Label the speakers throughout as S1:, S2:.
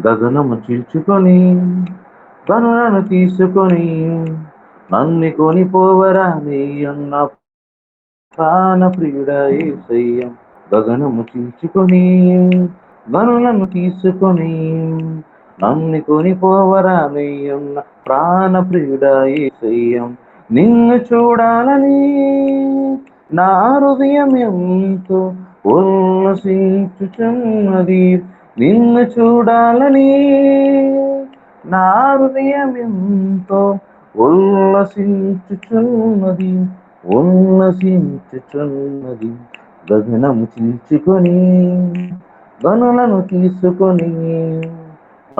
S1: గగనము చీల్చుకొని గనులను తీసుకొని నన్ను కొనిపోవరా నీ అన్న ప్రాణ ప్రియుడా యేసయ్య. గగనము చీల్చుకొని గనులను తీసుకొని నన్ను కొనిపోవరా నీ అన్న ప్రాణ ప్రియుడా యేసయ్య. నిన్ను చూడాలని నా హృదయం ఎంతో ఉల్లసించుచున్నది. నిన్ను చూడాలని నా హృదయం ఎంతో ఉల్లసించుచున్నది ఉల్లసించుచున్నది. గగనము చీల్చుకొని గనులను తీసుకొని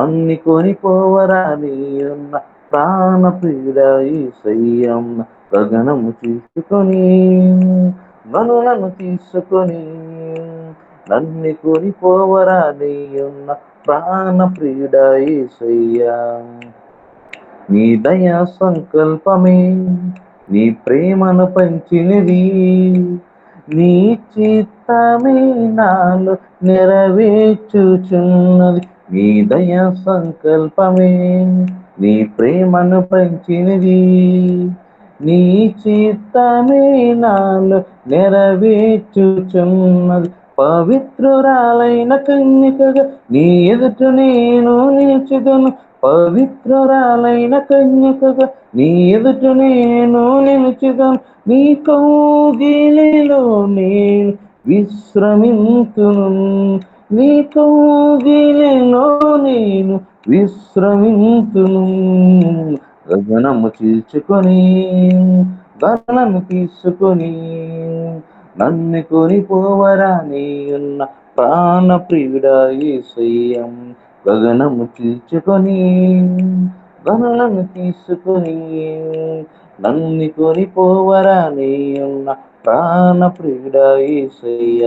S1: అన్ని కొనిపోవరా నీ ఉన్న ప్రాణ ప్రియుడా యేసయ్య. గగనము తీసుకొని గనులను తీసుకొని నన్ను కొనిపోవరా నీ ఉన్న ప్రాణ ప్రియుడా యేసయ్య. నీ దయా సంకల్పమే నీ ప్రేమను పంచినది, నీ చిత్తమే నాలో నెరవేర్చుచున్నది. నీ దయా సంకల్పమే నీ ప్రేమను పంచినది, నీ చిత్తమే నాలో నెరవేర్చుచున్నది. పవిత్రురాలైన కన్యకగా నీ ఎదుట నేను నిలిచెదను. పవిత్రురాలైన కన్యకగా నీ ఎదుట నేను నిలిచెదను. నీ కౌగిలిలో నేను విశ్రమింతును. నీ కౌగిలిలో నేను విశ్రమింతును. గగనము చీల్చుకొని గగనము తీసుకొని నన్ను కొనిపోవరా నీ ఉన్న ప్రాణ ప్రియుడా యేసయ్య. గగనము చీల్చుకొని గనులను తీసుకొని నన్ను కొనిపోవరా నీ ఉన్న ప్రాణ ప్రియుడా యేసయ్య.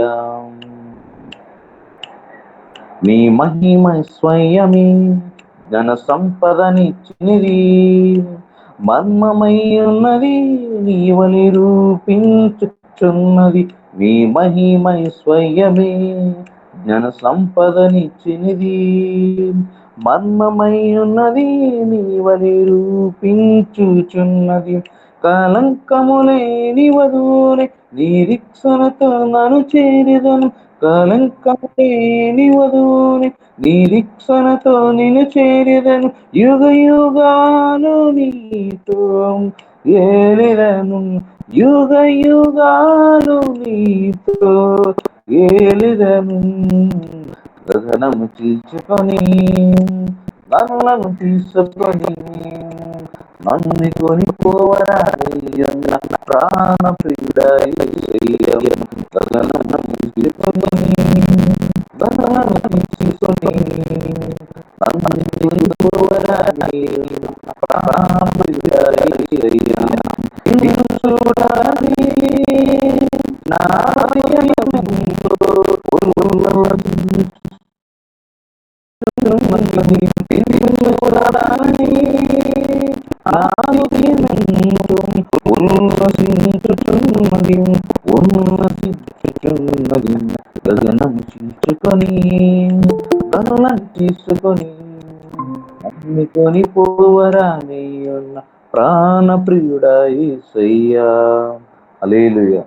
S1: నీ మహిమ స్వయమే ఘన సంపదనిచ్చినది, మర్మమై ఉన్నది నీవని రూపించుచున్నది. నీ మహిమై స్వయమే జ్ఞాన సంపదనిచ్చినది, మర్మమై ఉన్నది నీవని రూపించుచున్నది. కలంకము లేని వధువులే నిరీక్షణతో నన్ను చేరెదను. కలంకము లేని వధువులే నిరీక్షణతో నిన్ను చేరెదను. యుగ యుగాలు నీతో ఏలిదను. యుగ యుగాలు నీతో ఏలిదను. గగనము చీల్చుకొని గనులను తీసుకొని నన్ను కొనిపోవరా నీ అన్న ప్రాణ ప్రియుడా యేసయ్య. గగనము చీల్చుకొని గనులను తీసుకొని నన్ను కొనిపోవరా నీ అన్న ప్రాణ ప్రియుడా యేసయ్య. నిన్ను చూడాలని నా హృదయమెంతో ఉల్లసించుచున్నది. నిన్ను చూడాలని నా హృదయమెంతో ఉల్లసించుచున్నది ఉల్లసించుచున్నది. గగనము చీల్చుకొని గనులను తీసుకొని నన్ను కొనిపోవరా నీ ఉన్న ప్రాణ ప్రియుడా యేసయ్య. హల్లెలూయా.